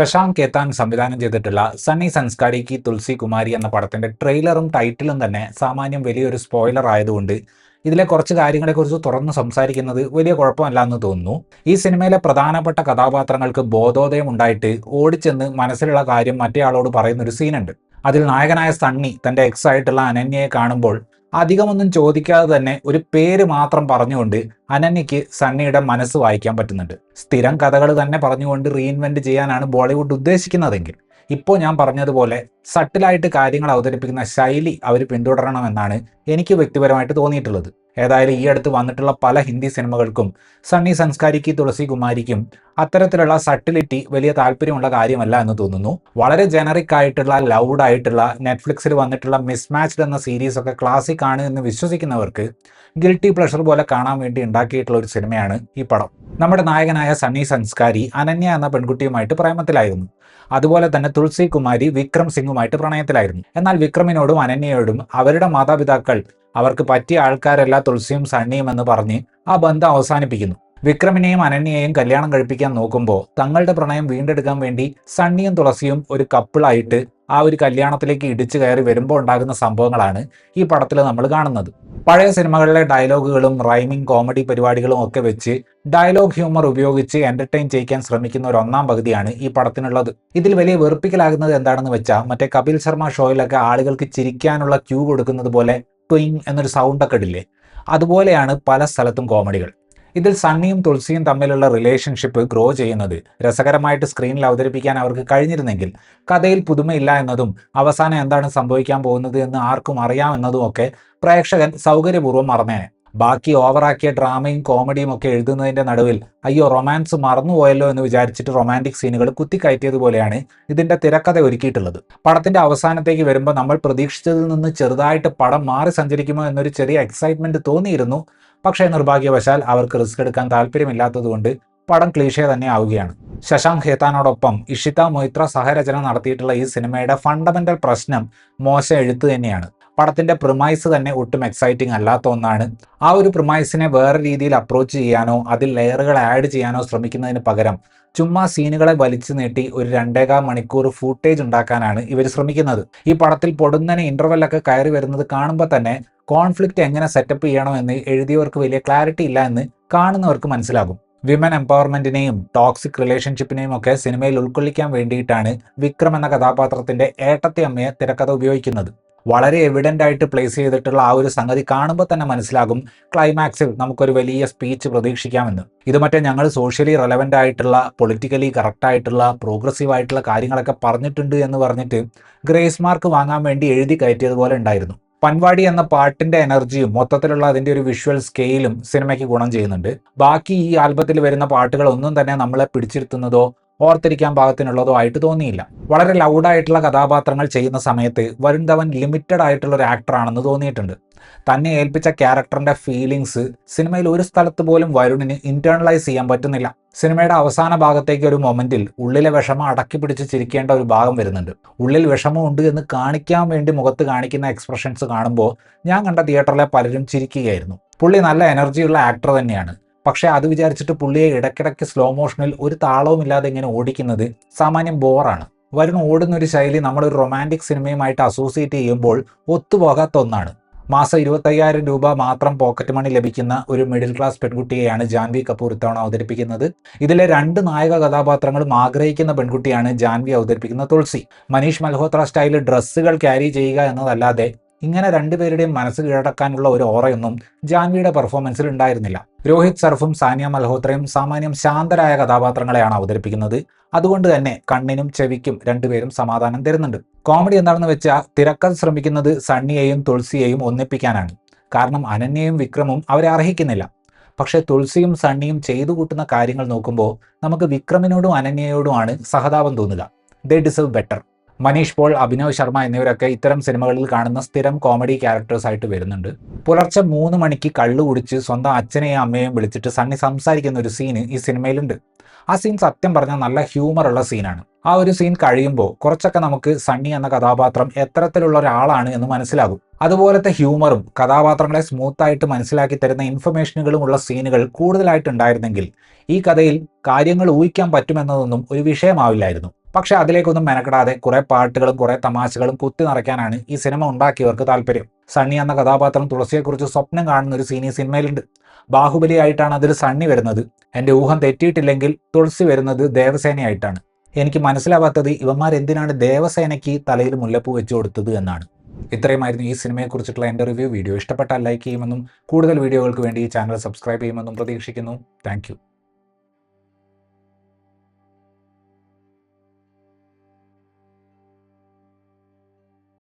ശശാങ്ക് കേത്താൻ സംവിധാനം ചെയ്തിട്ടുള്ള സണ്ണി സംസ്കാരി കി തുളസി കുമാരി എന്ന പടത്തിന്റെ ട്രെയിലറും ടൈറ്റിലും തന്നെ സാമാന്യം വലിയൊരു സ്പോയിലർ ആയതുകൊണ്ട് ഇതിലെ കുറച്ച് കാര്യങ്ങളെക്കുറിച്ച് തുറന്ന് സംസാരിക്കുന്നത് വലിയ കുഴപ്പമല്ല എന്ന് തോന്നുന്നു. ഈ സിനിമയിലെ പ്രധാനപ്പെട്ട കഥാപാത്രങ്ങൾക്ക് ബോധോദയം ഉണ്ടായിട്ട് ഓടിച്ചെന്ന് മനസ്സിലുള്ള കാര്യം മറ്റേയാളോട് പറയുന്നൊരു സീനുണ്ട്. അതിൽ നായകനായ സണ്ണി തന്റെ എക്സ് ആയിട്ടുള്ള അനന്യയെ കാണുമ്പോൾ അധികമൊന്നും ചോദിക്കാതെ തന്നെ ഒരു പേര് മാത്രം പറഞ്ഞുകൊണ്ട് അനന്യയ്ക്ക് സണ്ണിയുടെ മനസ്സ് വായിക്കാൻ പറ്റുന്നുണ്ട്. സ്ഥിരം കഥകൾ തന്നെ പറഞ്ഞുകൊണ്ട് റീഇൻവെന്റ് ചെയ്യാനാണ് ബോളിവുഡ് ഉദ്ദേശിക്കുന്നതെങ്കിൽ ഇപ്പോൾ ഞാൻ പറഞ്ഞതുപോലെ സട്ടിലായിട്ട് കാര്യങ്ങൾ അവതരിപ്പിക്കുന്ന ശൈലി അവർ പിന്തുടരണമെന്നാണ് എനിക്ക് വ്യക്തിപരമായിട്ട് തോന്നിയിട്ടുള്ളത്. ഏതായാലും ഈ അടുത്ത് വന്നിട്ടുള്ള പല ഹിന്ദി സിനിമകൾക്കും സണ്ണി സംസ്കാരിക്ക് തുളസി കുമാരിക്കും അത്തരത്തിലുള്ള സട്ടിലിറ്റി വലിയ താല്പര്യമുള്ള കാര്യമല്ല എന്ന് തോന്നുന്നു. വളരെ ജനറിക് ആയിട്ടുള്ള ലൗഡ് ആയിട്ടുള്ള നെറ്റ്ഫ്ലിക്സിൽ വന്നിട്ടുള്ള മിസ്മാച്ച്ഡ് എന്ന സീരീസ് ഒക്കെ ക്ലാസിക് ആണ് എന്ന് വിശ്വസിക്കുന്നവർക്ക് ഗിൽറ്റി പ്ലഷർ പോലെ കാണാൻ വേണ്ടി ഉണ്ടാക്കിയിട്ടുള്ള ഒരു സിനിമയാണ് ഈ പടം. നമ്മുടെ നായകനായ സണ്ണി സംസ്കാരി അനന്യ എന്ന പെൺകുട്ടിയുമായിട്ട് പ്രേമത്തിലായിരുന്നു. അതുപോലെ തന്നെ തുളസി കുമാരി വിക്രം സിംഗുമായിട്ട് പ്രണയത്തിലായിരുന്നു. എന്നാൽ വിക്രമിനോടും അനന്യയോടും അവരുടെ മാതാപിതാക്കൾ അവർക്ക് പറ്റിയ ആൾക്കാരല്ല തുളസിയും സണ്ണിയും എന്ന് പറഞ്ഞ് ആ ബന്ധം അവസാനിപ്പിക്കുന്നു. വിക്രമിനെയും അനന്യയെയും കല്യാണം കഴിപ്പിക്കാൻ നോക്കുമ്പോൾ തങ്ങളുടെ പ്രണയം വീണ്ടെടുക്കാൻ വേണ്ടി സണ്ണിയും തുളസിയും ഒരു കപ്പിളായിട്ട് ആ ഒരു കല്യാണത്തിലേക്ക് ഇടിച്ചു കയറി വരുമ്പോൾ ഉണ്ടാകുന്ന സംഭവങ്ങളാണ് ഈ പടത്തിൽ നമ്മൾ കാണുന്നത്. പഴയ സിനിമകളിലെ ഡയലോഗുകളും റൈമിംഗ് കോമഡി പരിപാടികളും ഒക്കെ വെച്ച് ഡയലോഗ് ഹ്യൂമർ ഉപയോഗിച്ച് എന്റർടൈൻ ചെയ്യിക്കാൻ ശ്രമിക്കുന്ന ഒരു ഒന്നാം പകുതിയാണ് ഈ പടത്തിനുള്ളത്. ഇതിൽ വലിയ വെറുപ്പിക്കലാകുന്നത് എന്താണെന്ന് വെച്ചാൽ മറ്റേ കപിൽ ശർമ്മ ഷോയിലൊക്കെ ആളുകൾക്ക് ചിരിക്കാനുള്ള ക്യൂ കൊടുക്കുന്നത് പോലെ ട്വിങ് എന്നൊരു സൗണ്ടൊക്കെ ഇടില്ലേ, അതുപോലെയാണ് പല സ്ഥലത്തും കോമഡികൾ. ഇതിൽ സണ്ണിയും തുളസിയും തമ്മിലുള്ള റിലേഷൻഷിപ്പ് ഗ്രോ ചെയ്യുന്നത് രസകരമായിട്ട് സ്ക്രീനിൽ അവതരിപ്പിക്കാൻ അവർക്ക് കഴിഞ്ഞിരുന്നെങ്കിൽ കഥയിൽ പുതുമയില്ല എന്നതും അവസാനം എന്താണ് സംഭവിക്കാൻ പോകുന്നത് എന്ന് ആർക്കും അറിയാമെന്നതും ഒക്കെ പ്രേക്ഷകൻ സൗകര്യപൂർവ്വം മറന്നേനെ. ബാക്കി ഓവറാക്കിയ ഡ്രാമയും കോമഡിയും ഒക്കെ എഴുതുന്നതിന്റെ നടുവിൽ അയ്യോ റൊമാൻസ് മറന്നുപോയല്ലോ എന്ന് വിചാരിച്ചിട്ട് റൊമാൻറ്റിക് സീനുകൾ കുത്തിക്കയറ്റിയതുപോലെയാണ് ഇതിന്റെ തിരക്കഥ ഒരുക്കിയിട്ടുള്ളത്. പടത്തിന്റെ അവസാനത്തേക്ക് വരുമ്പോൾ നമ്മൾ പ്രതീക്ഷിച്ചതിൽ നിന്ന് ചെറുതായിട്ട് പടം മാറി സഞ്ചരിക്കുമോ എന്നൊരു ചെറിയ എക്സൈറ്റ്മെന്റ് തോന്നിയിരുന്നു. പക്ഷേ നിർഭാഗ്യവശാൽ അവർക്ക് റിസ്ക് എടുക്കാൻ താല്പര്യമില്ലാത്തതുകൊണ്ട് പടം ക്ലീഷേ തന്നെ ആവുകയാണ്. ശശാങ്ക് ഖേത്താനോടൊപ്പം ഇഷിത മൊയ്ത്ര സഹരചന നടത്തിയിട്ടുള്ള ഈ സിനിമയുടെ ഫണ്ടമെന്റൽ പ്രശ്നം മോശം എഴുത്ത് തന്നെയാണ്. പടത്തിന്റെ പ്രിമൈസ് തന്നെ ഒട്ടും എക്സൈറ്റിംഗ് അല്ലാത്ത ഒന്നാണ്. ആ ഒരു പ്രിമൈസിനെ വേറെ രീതിയിൽ അപ്രോച്ച് ചെയ്യാനോ അതിൽ ലെയറുകൾ ആഡ് ചെയ്യാനോ ശ്രമിക്കുന്നതിന് പകരം ചുമ്മാ സീനുകളെ വലിച്ചു നീട്ടി ഒരു 2.25 മണിക്കൂർ ഫൂട്ടേജ് ഉണ്ടാക്കാനാണ് ഇവർ ശ്രമിക്കുന്നത്. ഈ പടത്തിൽ പൊടുന്നനെ ഇന്റർവെല്ലൊക്കെ കയറി വരുന്നത് കാണുമ്പോൾ തന്നെ കോൺഫ്ലിക്റ്റ് എങ്ങനെ സെറ്റപ്പ് ചെയ്യണം എന്ന് എഴുതിയവർക്ക് വലിയ ക്ലാരിറ്റി ഇല്ല എന്ന് കാണുന്നവർക്ക് മനസ്സിലാകും. വിമൻ എംപവർമെന്റിനെയും ടോക്സിക് റിലേഷൻഷിപ്പിനെയും ഒക്കെ സിനിമയിൽ ഉൾക്കൊള്ളിക്കാൻ വേണ്ടിയിട്ടാണ് വിക്രം എന്ന കഥാപാത്രത്തിന്റെ ഏട്ടത്തി അമ്മയെ തിരക്കഥ ഉപയോഗിക്കുന്നത്. വളരെ എവിഡന്റ് ആയിട്ട് പ്ലേസ് ചെയ്തിട്ടുള്ള ആ ഒരു സംഗതി കാണുമ്പോൾ തന്നെ മനസ്സിലാകും ക്ലൈമാക്സിൽ നമുക്കൊരു വലിയ സ്പീച്ച് പ്രതീക്ഷിക്കാമെന്ന്. ഇത് മറ്റേ ഞങ്ങൾ സോഷ്യലി റെലവൻ്റ് ആയിട്ടുള്ള പൊളിറ്റിക്കലി കറക്റ്റ് ആയിട്ടുള്ള പ്രോഗ്രസീവ് ആയിട്ടുള്ള കാര്യങ്ങളൊക്കെ പറഞ്ഞിട്ടുണ്ട് എന്ന് പറഞ്ഞിട്ട് ഗ്രേസ് മാർക്ക് വാങ്ങാൻ വേണ്ടി എഴുതി കയറ്റിയതുപോലെ ഉണ്ടായിരുന്നു. പൻവാടി എന്ന പാട്ടിന്റെ എനർജിയും മൊത്തത്തിലുള്ള അതിന്റെ ഒരു വിഷ്വൽ സ്കെയിലും സിനിമയ്ക്ക് ഗുണം ചെയ്യുന്നുണ്ട്. ബാക്കി ഈ ആൽബത്തിൽ വരുന്ന പാട്ടുകൾ ഒന്നും തന്നെ നമ്മളെ പിടിച്ചിരുത്തുന്നതോ ഓർത്തിരിക്കാൻ പാകത്തിനുള്ളതോ ആയിട്ട് തോന്നിയില്ല. വളരെ ലൗഡായിട്ടുള്ള കഥാപാത്രങ്ങൾ ചെയ്യുന്ന സമയത്ത് വരുൺ ധവൻ ലിമിറ്റഡ് ആയിട്ടുള്ള ഒരു ആക്ടറാണെന്ന് തോന്നിയിട്ടുണ്ട്. തന്നെ ഏൽപ്പിച്ച ക്യാരക്ടറിന്റെ ഫീലിങ്സ് സിനിമയിൽ ഒരു സ്ഥലത്ത് പോലും വരുണിന് ഇന്റേണലൈസ് ചെയ്യാൻ പറ്റുന്നില്ല. സിനിമയുടെ അവസാന ഭാഗത്തേക്ക് ഒരു മൊമെന്റിൽ ഉള്ളിലെ വിഷമം അടക്കി പിടിച്ച് ചിരിക്കേണ്ട ഒരു ഭാഗം വരുന്നുണ്ട്. ഉള്ളിൽ വിഷമമുണ്ട് എന്ന് കാണിക്കാൻ വേണ്ടി മുഖത്ത് കാണിക്കുന്ന എക്സ്പ്രഷൻസ് കാണുമ്പോൾ ഞാൻ കണ്ട തിയേറ്ററിലെ പലരും ചിരിക്കുകയായിരുന്നു. പുള്ളി നല്ല എനർജിയുള്ള ആക്ടർ തന്നെയാണ്. പക്ഷേ അത് വിചാരിച്ചിട്ട് പുള്ളിയെ ഇടയ്ക്കിടയ്ക്ക് സ്ലോ മോഷനിൽ ഒരു താളവുമില്ലാതെ ഇങ്ങനെ ഓടിക്കുന്നത് സാമാന്യം ബോറാണ്. വരുൺ ഓടുന്ന ഒരു ശൈലി നമ്മളൊരു റൊമാൻറ്റിക് സിനിമയുമായിട്ട് അസോസിയേറ്റ് ചെയ്യുമ്പോൾ ഒത്തുപോകാത്ത ഒന്നാണ്. മാസം 25,000 രൂപ മാത്രം പോക്കറ്റ് മണി ലഭിക്കുന്ന ഒരു മിഡിൽ ക്ലാസ് പെൺകുട്ടിയെയാണ് ജാൻവി കപൂർ ഇത്തവണ അവതരിപ്പിക്കുന്നത്. ഇതിലെ 2 നായക കഥാപാത്രങ്ങളും ആഗ്രഹിക്കുന്ന പെൺകുട്ടിയാണ് ജാൻവി അവതരിപ്പിക്കുന്ന തുളസി. മനീഷ് മൽഹോത്ര സ്റ്റൈലിൽ ഡ്രസ്സുകൾ ക്യാരി ചെയ്യുക എന്നതല്ലാതെ ഇങ്ങനെ രണ്ടുപേരുടെയും മനസ്സ് കീഴടക്കാനുള്ള ഒരു ഓറയൊന്നും ജാൻവിയുടെ പെർഫോമൻസിൽ ഉണ്ടായിരുന്നില്ല. രോഹിത് സർഫും സാനിയ മൽഹോത്രയും സാമാന്യം ശാന്തരായ കഥാപാത്രങ്ങളെയാണ് അവതരിപ്പിക്കുന്നത്. അതുകൊണ്ട് തന്നെ കണ്ണിനും ചെവിക്കും രണ്ടുപേരും സമാധാനം തരുന്നുണ്ട്. കോമഡി എന്താണെന്ന് വെച്ചാൽ തിരക്കഥ ശ്രമിക്കുന്നത് സണ്ണിയെയും തുളസിയെയും ഒന്നിപ്പിക്കാനാണ്. കാരണം അനന്യയും വിക്രമും അവരെ അർഹിക്കുന്നില്ല. പക്ഷേ തുളസിയും സണ്ണിയും ചെയ്തു കൂട്ടുന്ന കാര്യങ്ങൾ നോക്കുമ്പോൾ നമുക്ക് വിക്രമിനോടും അനന്യയോടുമാണ് സഹതാപം തോന്നുക. They deserve better. Manish Paul, Abhinav Sharma എന്നിവരൊക്കെ ഇത്തരം സിനിമകളിൽ കാണുന്ന സ്ഥിരം കോമഡി ക്യാരക്ടേഴ്സ് ആയിട്ട് വരുന്നുണ്ട്. പുലർച്ചെ 3 മണിക്ക് കള്ളു കുടിച്ച് സ്വന്തം അച്ഛനെയും അമ്മയെയും വിളിച്ചിട്ട് സണ്ണി സംസാരിക്കുന്ന ഒരു സീന് ഈ സിനിമയിലുണ്ട്. ആ സീൻ സത്യം പറഞ്ഞാൽ നല്ല ഹ്യൂമറുള്ള സീനാണ്. ആ ഒരു സീൻ കഴിയുമ്പോൾ കുറച്ചൊക്കെ നമുക്ക് സണ്ണി എന്ന കഥാപാത്രം എത്തരത്തിലുള്ള ഒരാളാണ് എന്ന് മനസ്സിലാകും. അതുപോലത്തെ ഹ്യൂമറും കഥാപാത്രങ്ങളെ സ്മൂത്തായിട്ട് മനസ്സിലാക്കി തരുന്ന ഇൻഫർമേഷനുകളും ഉള്ള സീനുകൾ കൂടുതലായിട്ടുണ്ടായിരുന്നെങ്കിൽ ഈ കഥയിൽ കാര്യങ്ങൾ ഊഹിക്കാൻ പറ്റുമെന്നതൊന്നും ഒരു വിഷയമാവില്ലായിരുന്നു. പക്ഷേ അതിലേക്കൊന്നും മെനക്കെടാതെ കുറേ പാട്ടുകളും കുറേ തമാശകളും കുത്തി നിറയ്ക്കാനാണ് ഈ സിനിമ ഉണ്ടാക്കിയവർക്ക് താല്പര്യം. സണ്ണി എന്ന കഥാപാത്രം തുളസിയെക്കുറിച്ച് സ്വപ്നം കാണുന്ന ഒരു സീൻ ഈ സിനിമയിലുണ്ട്. ബാഹുബലിയായിട്ടാണ് അതിൽ സണ്ണി വരുന്നത്. എൻ്റെ ഊഹം തെറ്റിയിട്ടില്ലെങ്കിൽ തുളസി വരുന്നത് ദേവസേനയായിട്ടാണ്. എനിക്ക് മനസ്സിലാവാത്തത് ഇവന്മാരെന്തിനാണ് ദേവസേനയ്ക്ക് തലയിൽ മുല്ലപ്പൂ വെച്ച് കൊടുത്തത് എന്നാണ്. ഇത്രയുമായിരുന്നു ഈ സിനിമയെക്കുറിച്ചിട്ടുള്ള എൻ്റെ റിവ്യൂ. വീഡിയോ ഇഷ്ടപ്പെട്ടാൽ ലൈക്ക് ചെയ്യുമെന്നും കൂടുതൽ വീഡിയോകൾക്ക് വേണ്ടി ഈ ചാനൽ സബ്സ്ക്രൈബ് ചെയ്യുമെന്നും പ്രതീക്ഷിക്കുന്നു. താങ്ക്